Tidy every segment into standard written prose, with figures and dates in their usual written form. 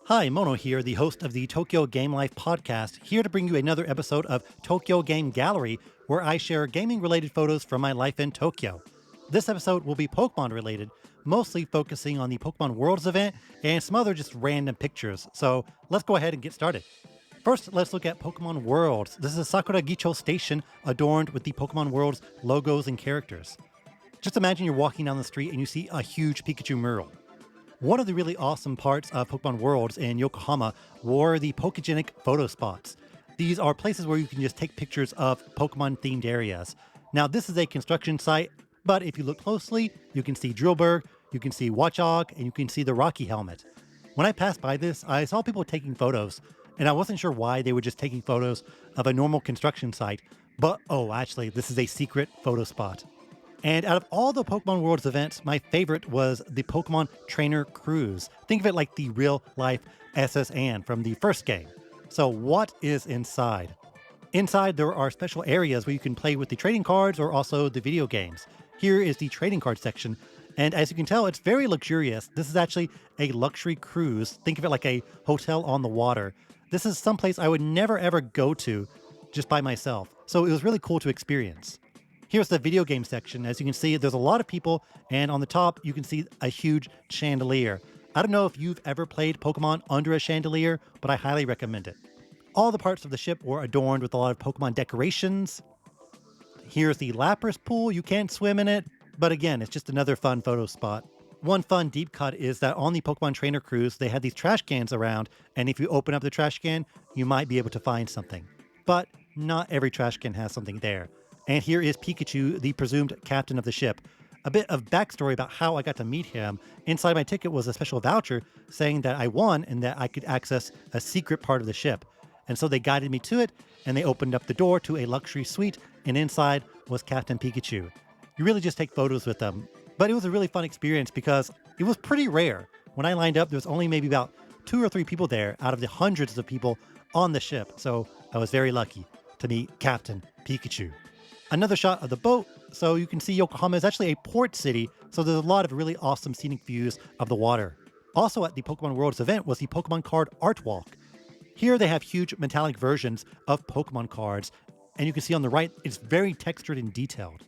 Hi, Mono here, the host of the Tokyo Game Life podcast, here to bring you another episode of Tokyo Game Gallery, where I share gaming related photos from my life in Tokyo. This episode will be Pokemon related, mostly focusing on the Pokemon Worlds event and some other just random pictures. So let's go ahead and get started. First, let's look at Pokemon Worlds. This is a Sakura Gicho station adorned with the Pokemon Worlds logos and characters. Just imagine you're walking down the street and you see a huge Pikachu mural. One of the really awesome parts of Pokemon Worlds in Yokohama were the Pokegenic photo spots. These are places where you can just take pictures of Pokemon themed areas. Now, this is a construction site, but if you look closely, you can see Drillberg, you can see Watchog, and you can see the Rocky Helmet. When I passed by this, I saw people taking photos, and I wasn't sure why they were just taking photos of a normal construction site, but actually, this is a secret photo spot. And out of all the Pokemon Worlds events, my favorite was the Pokemon Trainer Cruise. Think of it like the real-life SS Anne from the first game. So what is inside? Inside, there are special areas where you can play with the trading cards or also the video games. Here is the trading card section, and as you can tell, it's very luxurious. This is actually a luxury cruise. Think of it like a hotel on the water. This is someplace I would never ever go to just by myself, so it was really cool to experience. Here's the video game section. As you can see, there's a lot of people, and on the top, you can see a huge chandelier. I don't know if you've ever played Pokemon under a chandelier, but I highly recommend it. All the parts of the ship were adorned with a lot of Pokemon decorations. Here's the Lapras pool. You can't swim in it, but again, it's just another fun photo spot. One fun deep cut is that on the Pokemon Trainer Cruise, they had these trash cans around, and if you open up the trash can, you might be able to find something. But not every trash can has something there. And here is Pikachu, the presumed captain of the ship. A bit of backstory about how I got to meet him. Inside my ticket was a special voucher saying that I won and that I could access a secret part of the ship. And so they guided me to it, and they opened up the door to a luxury suite, and inside was Captain Pikachu. You really just take photos with them. But it was a really fun experience because it was pretty rare. When I lined up, there was only maybe about 2 or 3 people there out of the hundreds of people on the ship. So I was very lucky to meet Captain Pikachu. Another shot of the boat, so you can see Yokohama is actually a port city, so there's a lot of really awesome scenic views of the water. Also at the Pokemon Worlds event was the Pokemon Card Art Walk. Here they have huge metallic versions of Pokemon cards, and you can see on the right, it's very textured and detailed.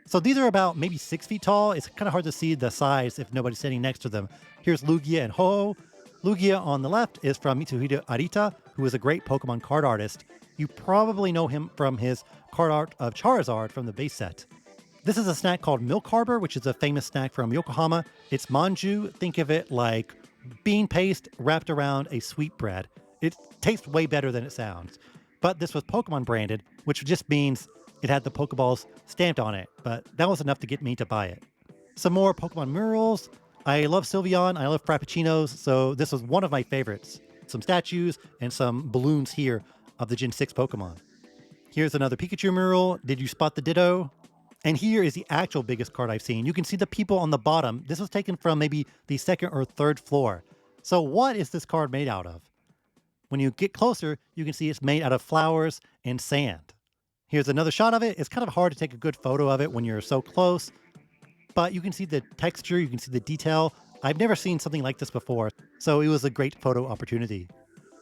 So these are about maybe 6 feet tall. It's kind of hard to see the size if nobody's standing next to them. Here's Lugia and Ho-Oh. Lugia on the left is from Mitsuhide Arita, who is a great Pokemon card artist. You probably know him from his card art of Charizard from the base set. This is a snack called Milk Harbor, which is a famous snack from Yokohama. It's manju. Think of it like bean paste wrapped around a sweetbread. It tastes way better than it sounds. But this was Pokemon branded, which just means it had the Pokeballs stamped on it. But that was enough to get me to buy it. Some more Pokemon murals. I love Sylveon. I love Frappuccinos. So this was one of my favorites. Some statues and some balloons here of the Gen 6 Pokemon. Here's another Pikachu mural. Did you spot the Ditto? And here is the actual biggest card I've seen. You can see the people on the bottom. This was taken from maybe the 2nd or 3rd floor. So what is this card made out of? When you get closer, you can see it's made out of flowers and sand. Here's another shot of it. It's kind of hard to take a good photo of it when you're so close, but you can see the texture, you can see the detail. I've never seen something like this before, so it was a great photo opportunity.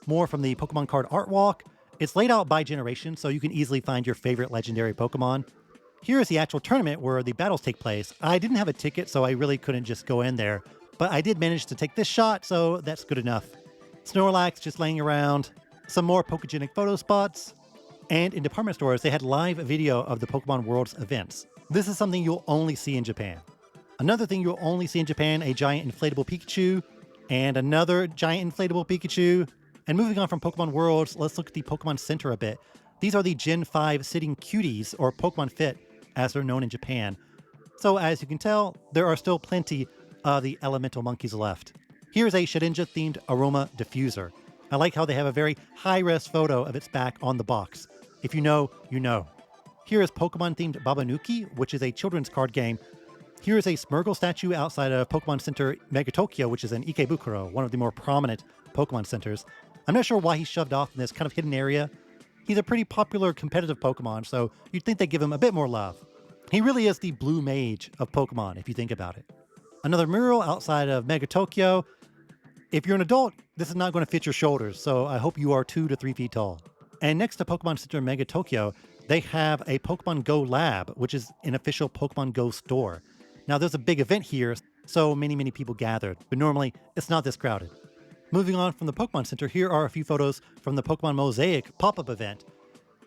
More from the Pokemon Card Art Walk. It's laid out by generation, so you can easily find your favorite legendary Pokemon. Here is the actual tournament where the battles take place. I didn't have a ticket, so I really couldn't just go in there, but I did manage to take this shot, so that's good enough. Snorlax just laying around. Some more Pokegenic photo spots. And in department stores, they had live video of the Pokemon Worlds events. This is something you'll only see in Japan. Another thing you'll only see in Japan, a giant inflatable Pikachu, and another giant inflatable Pikachu. And moving on from Pokemon Worlds, let's look at the Pokemon Center a bit. These are the Gen 5 sitting cuties, or Pokemon Fit, as they're known in Japan. So as you can tell, there are still plenty of the elemental monkeys left. Here's a Shedinja-themed aroma diffuser. I like how they have a very high-res photo of its back on the box. If you know, you know. Here is Pokemon-themed Babanuki, which is a children's card game. Here is a Smeargle statue outside of Pokemon Center Mega Tokyo, which is in Ikebukuro, one of the more prominent Pokemon centers. I'm not sure why he's shoved off in this kind of hidden area. He's a pretty popular competitive Pokemon, so you'd think they'd give him a bit more love. He really is the blue mage of Pokemon, if you think about it. Another mural outside of Mega Tokyo. If you're an adult, this is not going to fit your shoulders, so I hope you are 2 to 3 feet tall. And next to Pokemon Center Mega Tokyo, they have a Pokemon Go Lab, which is an official Pokemon Go store. Now, there's a big event here, so many people gathered, but normally it's not this crowded. Moving on from the Pokemon Center, here are a few photos from the Pokemon Mosaic pop-up event.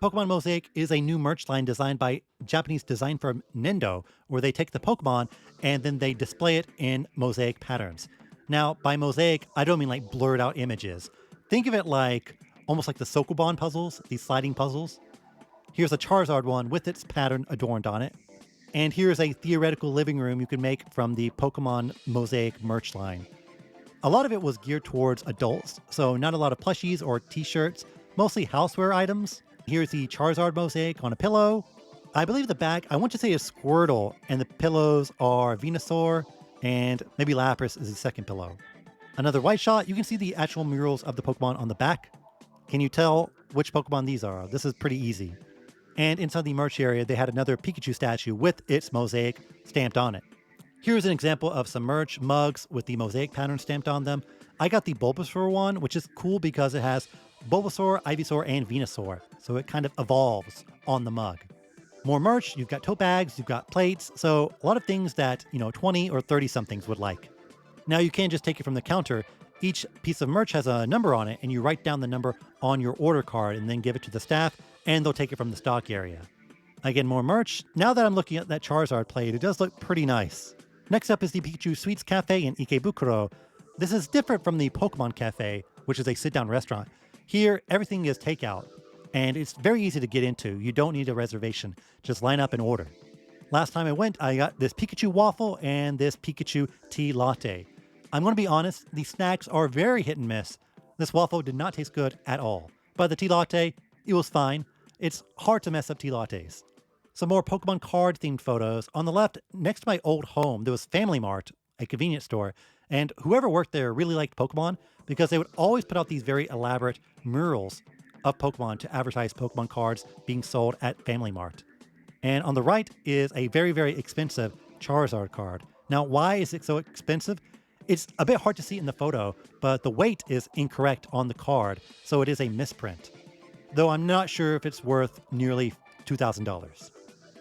Pokemon Mosaic is a new merch line designed by Japanese design firm Nendo, where they take the Pokemon and then they display it in mosaic patterns. Now, by mosaic, I don't mean like blurred out images. Think of it like almost like the Sokoban puzzles, these sliding puzzles. Here's a Charizard one with its pattern adorned on it. And here's a theoretical living room you can make from the Pokemon Mosaic merch line. A lot of it was geared towards adults, so not a lot of plushies or t-shirts, mostly houseware items. Here's the Charizard mosaic on a pillow. I believe the back, I want to say is Squirtle, and the pillows are Venusaur, and maybe Lapras is the second pillow. Another white shot, you can see the actual murals of the Pokemon on the back. Can you tell which Pokemon these are? This is pretty easy. And inside the merch area, they had another Pikachu statue with its mosaic stamped on it. Here's an example of some merch mugs with the mosaic pattern stamped on them. I got the Bulbasaur one, which is cool because it has Bulbasaur, Ivysaur, and Venusaur, so it kind of evolves on the mug. More merch, you've got tote bags, you've got plates, so a lot of things that, 20 or 30 somethings would like. Now you can't just take it from the counter. Each piece of merch has a number on it, and you write down the number on your order card and then give it to the staff, and they'll take it from the stock area. Again, more merch. Now that I'm looking at that Charizard plate, it does look pretty nice. Next up is the Pikachu Sweets Cafe in Ikebukuro. This is different from the Pokemon Cafe, which is a sit-down restaurant. Here, everything is takeout, and it's very easy to get into. You don't need a reservation. Just line up and order. Last time I went, I got this Pikachu waffle and this Pikachu tea latte. I'm going to be honest, these snacks are very hit and miss. This waffle did not taste good at all. But the tea latte, it was fine. It's hard to mess up tea lattes. Some more Pokemon card themed photos. On the left, next to my old home, there was Family Mart, a convenience store. And whoever worked there really liked Pokemon because they would always put out these very elaborate murals of Pokemon to advertise Pokemon cards being sold at Family Mart. And on the right is a very expensive Charizard card. Now, why is it so expensive? It's a bit hard to see in the photo, but the weight is incorrect on the card, so it is a misprint. Though I'm not sure if it's worth nearly $2,000.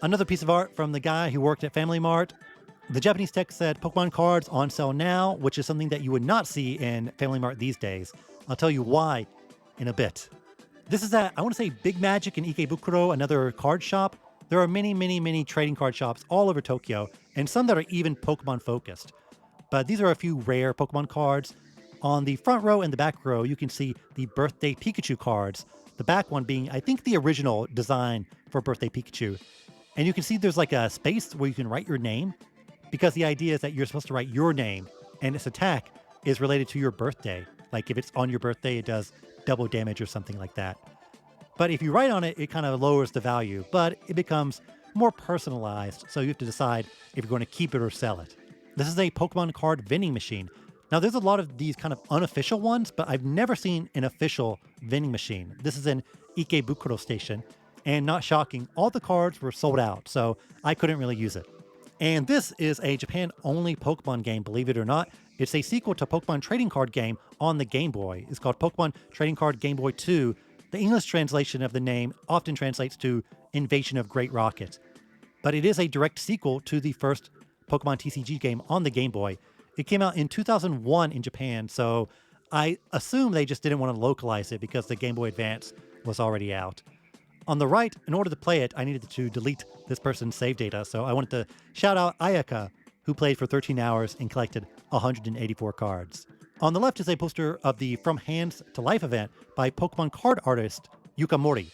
Another piece of art from the guy who worked at Family Mart. The Japanese text said Pokemon cards on sale now, which is something that you would not see in Family Mart these days. I'll tell you why in a bit. This is at, I want to say, Big Magic in Ikebukuro, another card shop. There are many trading card shops all over Tokyo, and some that are even Pokemon focused. But these are a few rare Pokemon cards. On the front row and the back row, you can see the Birthday Pikachu cards. The back one being, I think, the original design for Birthday Pikachu. And you can see there's like a space where you can write your name, because the idea is that you're supposed to write your name, and its attack is related to your birthday. Like if it's on your birthday, it does double damage or something like that. But if you write on it, it kind of lowers the value, but it becomes more personalized, so you have to decide if you're going to keep it or sell it. This is a Pokemon card vending machine. Now, there's a lot of these kind of unofficial ones, but I've never seen an official vending machine. This is in Ikebukuro Station, and not shocking, all the cards were sold out, so I couldn't really use it. And this is a Japan-only Pokemon game, believe it or not. It's a sequel to Pokemon trading card game on the Game Boy. It's called Pokemon Trading Card Game Boy 2. The English translation of the name often translates to Invasion of Great Rocket. But it is a direct sequel to the first Pokemon TCG game on the Game Boy. It came out in 2001 in Japan, so I assume they just didn't want to localize it because the Game Boy Advance was already out. On the right, in order to play it, I needed to delete this person's save data, so I wanted to shout out Ayaka, who played for 13 hours and collected 184 cards. On the left is a poster of the From Hands to Life event by Pokemon card artist Yuka Mori.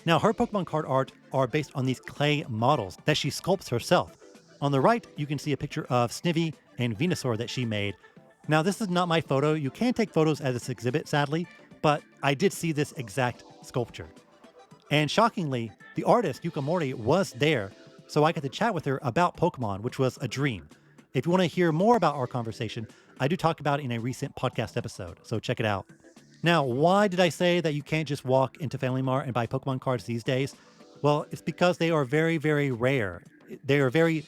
Now, her Pokemon card art are based on these clay models that she sculpts herself. On the right, you can see a picture of Snivy and Venusaur that she made. Now, this is not my photo. You can't take photos at this exhibit, sadly, but I did see this exact sculpture. And shockingly, the artist, Yuka Mori, was there, so I got to chat with her about Pokemon, which was a dream. If you want to hear more about our conversation, I do talk about it in a recent podcast episode, so check it out. Now, why did I say that you can't just walk into Family Mart and buy Pokemon cards these days? Well, it's because they are very rare. They are very,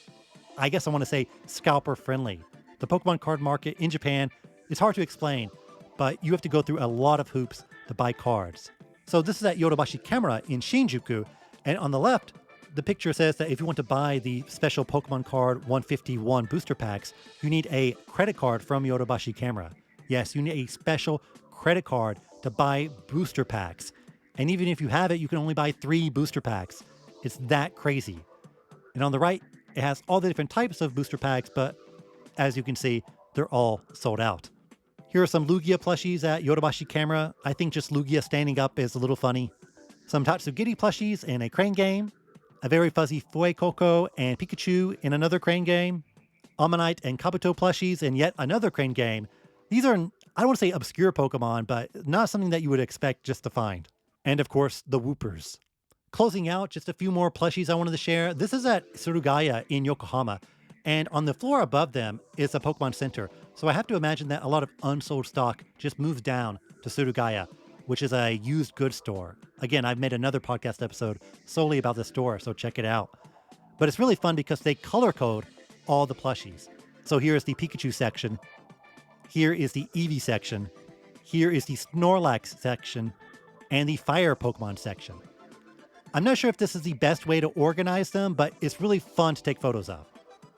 I guess I want to say, scalper friendly. The Pokemon card market in Japan It's hard to explain, but you have to go through a lot of hoops to buy cards. So this is at Yodobashi Camera in Shinjuku, and on the left, the picture says that if you want to buy the special Pokemon card 151 booster packs, you need a credit card from Yodobashi Camera. Yes, you need a special credit card to buy booster packs. And even if you have it, you can only buy 3 booster packs. It's that crazy. And on the right, it has all the different types of booster packs, but as you can see, they're all sold out. Here are some Lugia plushies at Yodobashi Camera. I think just Lugia standing up is a little funny. Some Tatsugiri plushies in a crane game. A very fuzzy Fuecoco and Pikachu in another crane game. Ammonite and Kabuto plushies in yet another crane game. These are, I don't want to say obscure Pokemon, but not something that you would expect just to find. And of course, the Whoopers. Closing out, just a few more plushies I wanted to share. This is at Surugaya in Yokohama. And on the floor above them is a Pokemon Center. So I have to imagine that a lot of unsold stock just moves down to Surugaya, which is a used goods store. Again, I've made another podcast episode solely about this store, so check it out. But it's really fun because they color code all the plushies. So here is the Pikachu section. Here is the Eevee section. Here is the Snorlax section and the Fire Pokemon section. I'm not sure if this is the best way to organize them, but it's really fun to take photos of.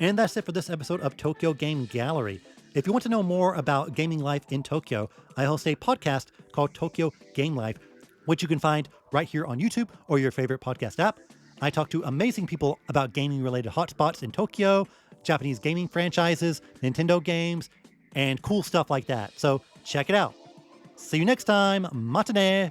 And that's it for this episode of Tokyo Game Gallery. If you want to know more about gaming life in Tokyo, I host a podcast called Tokyo Game Life, which you can find right here on YouTube or your favorite podcast app. I talk to amazing people about gaming-related hotspots in Tokyo, Japanese gaming franchises, Nintendo games, and cool stuff like that. So check it out. See you next time. Matane!